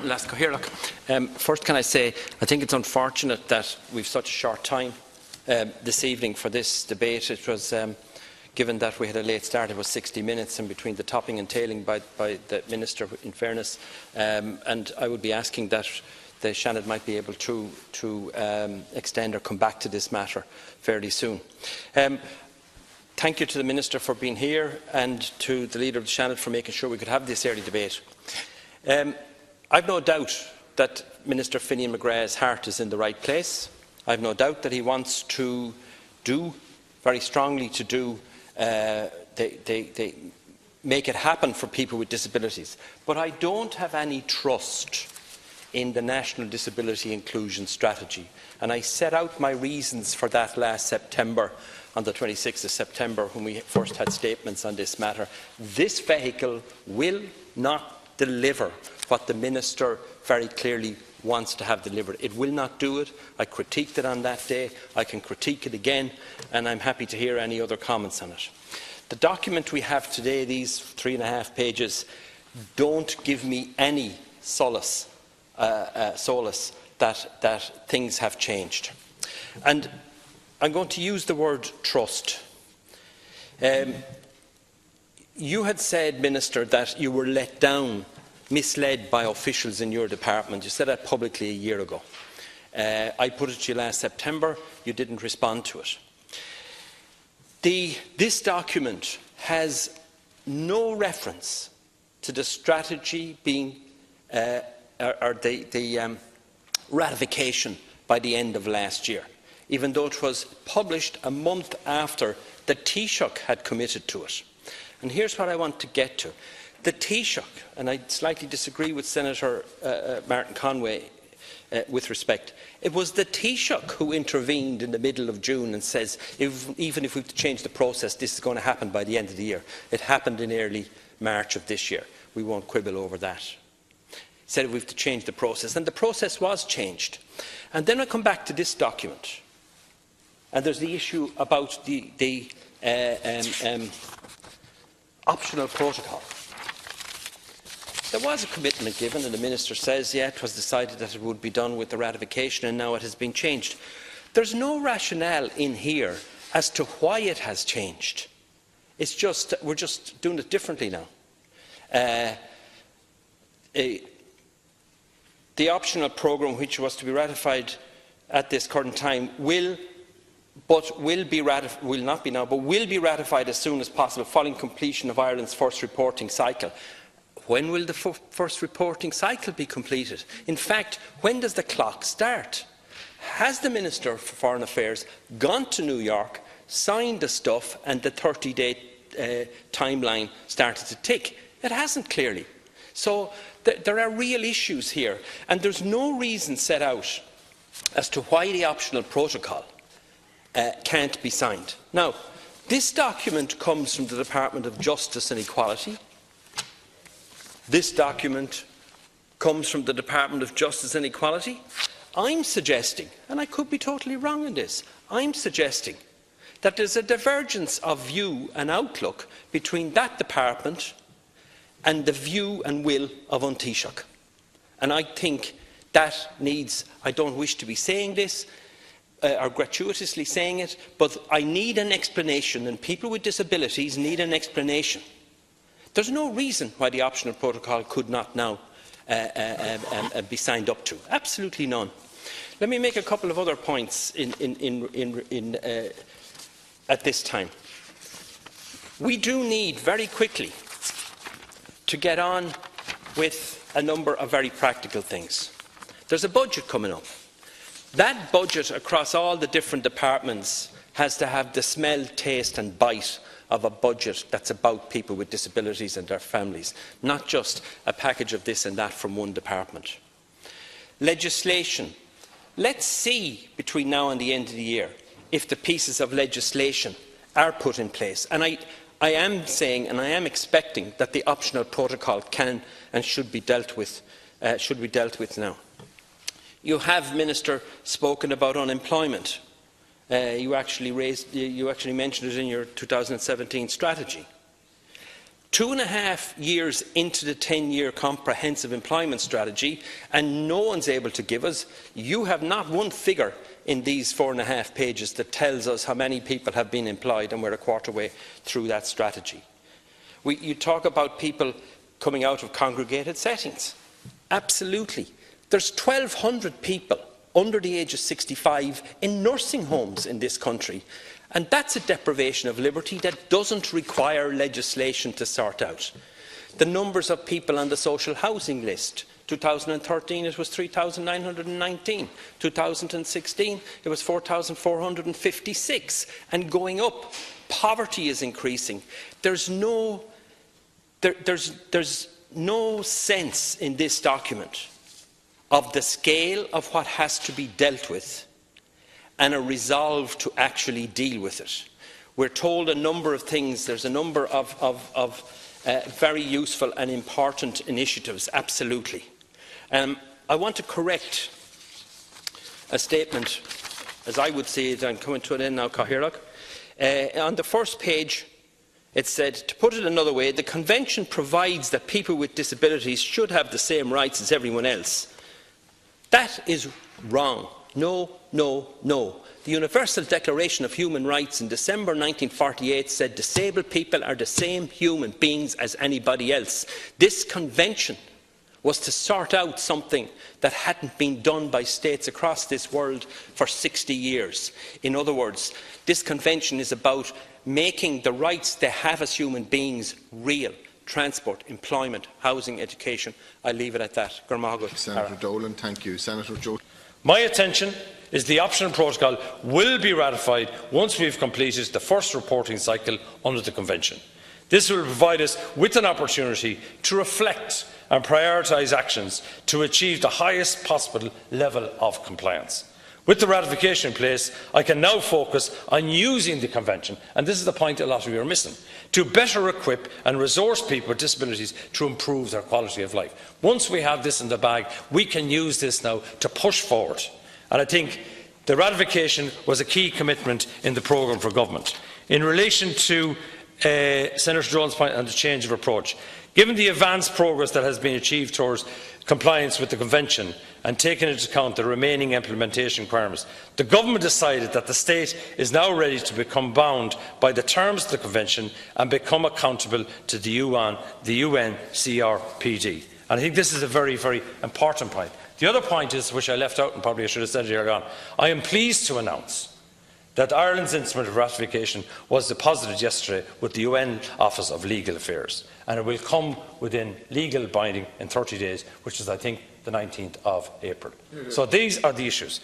First, can I say I think it's unfortunate that we've such a short time this evening for this debate. It was, given that we had a late start, it was 60 minutes in between the topping and tailing by the Minister, in fairness, and I would be asking that the Shannon might be able to extend or come back to this matter fairly soon. Thank you to the Minister for being here and to the Leader of the Shannon for making sure we could have this early debate. I've no doubt that Minister Finian McGrath's heart is in the right place. I've no doubt that he wants to do, very strongly to do, make it happen for people with disabilities. But I don't have any trust in the National Disability Inclusion Strategy. And I set out my reasons for that last September, on the 26th of September, when we first had statements on this matter. This vehicle will not deliver what the Minister very clearly wants to have delivered. It will not do it. I critiqued it on that day. I can critique it again, and I'm happy to hear any other comments on it. The document we have today, these 3.5 pages, don't give me any solace that things have changed. And I'm going to use the word trust. You had said, Minister, that you were let down, misled by officials in your department. You said that publicly a year ago. I put it to you last September. You didn't respond to it. This document has no reference to the strategy being, or the ratification by the end of last year, even though it was published a month after the Taoiseach had committed to it. And here's what I want to get to. The Taoiseach, and I slightly disagree with Senator Martin Conway with respect, it was the Taoiseach who intervened in the middle of June and says, even if we have to change the process, this is going to happen by the end of the year. It happened in early March of this year. We won't quibble over that. He said we have to change the process, and the process was changed. And then I come back to this document, and there's the issue about the optional protocol. There was a commitment given, and the Minister says, yeah, it was decided that it would be done with the ratification, and now it has been changed. There's no rationale in here as to why it has changed. It's just, we're just doing it differently now. The optional programme, which was to be ratified at this current time, will be ratified as soon as possible, following completion of Ireland's first reporting cycle. When will the first reporting cycle be completed? In fact, when does the clock start? Has the Minister for Foreign Affairs gone to New York, signed the stuff, and the 30-day timeline started to tick? It hasn't, clearly. So there are real issues here, and there's no reason set out as to why the optional protocol can't be signed. Now, this document comes from the Department of Justice and Equality. This document comes from the Department of Justice and Equality. I'm suggesting, and I could be totally wrong in this, I'm suggesting that there's a divergence of view and outlook between that department and the view and will of An Taoiseach. And I think that needs, I don't wish to be saying this, or gratuitously saying it, but I need an explanation, and people with disabilities need an explanation. There's no reason why the optional protocol could not now be signed up to. Absolutely none. Let me make a couple of other points at this time. We do need very quickly to get on with a number of very practical things. There's a budget coming up. That budget across all the different departments has to have the smell, taste and bite of a budget that's about people with disabilities and their families, not just a package of this and that from one department. Legislation. Let's see between now and the end of the year if the pieces of legislation are put in place. And I am saying and I am expecting that the optional protocol can and should be dealt with now. You have, Minister, spoken about unemployment. You actually mentioned it in your 2017 strategy. 2.5 years into the 10-year comprehensive employment strategy, and no one's able to give us. You have not one figure in these 4.5 pages that tells us how many people have been employed, and we're a quarter way through that strategy. You talk about people coming out of congregated settings. Absolutely. There's 1,200 people under the age of 65 in nursing homes in this country. And that's a deprivation of liberty that doesn't require legislation to sort out. The numbers of people on the social housing list. 2013 it was 3,919. 2016 it was 4,456. And going up. Poverty is increasing. There's no sense in this document of the scale of what has to be dealt with and a resolve to actually deal with it. We're told a number of things. There's a number of very useful and important initiatives, absolutely. I want to correct a statement, as I would say it. I'm coming to an end now, Cathaoirleach. On the first page, it said, to put it another way, the Convention provides that people with disabilities should have the same rights as everyone else. That is wrong. No, no, no. The Universal Declaration of Human Rights in December 1948 said disabled people are the same human beings as anybody else. This convention was to sort out something that hadn't been done by states across this world for 60 years. In other words, this convention is about making the rights they have as human beings real. Transport, employment, housing, education. I leave it at that. Senator Dolan, thank you. Senator Joe. My attention is the optional protocol will be ratified once we have completed the first reporting cycle under the Convention. This will provide us with an opportunity to reflect and prioritise actions to achieve the highest possible level of compliance. With the ratification in place, I can now focus on using the Convention, and this is the point a lot of you are missing, to better equip and resource people with disabilities to improve their quality of life. Once we have this in the bag, we can use this now to push forward. And I think the ratification was a key commitment in the programme for government. In relation to Senator Jones' point on the change of approach, given the advanced progress that has been achieved towards compliance with the Convention and taking into account the remaining implementation requirements, the Government decided that the State is now ready to become bound by the terms of the Convention and become accountable to the UN CRPD. And I think this is a very, very important point. The other point is, which I left out and probably I should have said it earlier on, I am pleased to announce that Ireland's instrument of ratification was deposited yesterday with the UN Office of Legal Affairs, and it will come within legal binding in 30 days, which is, I think, the 19th of April. So these are the issues.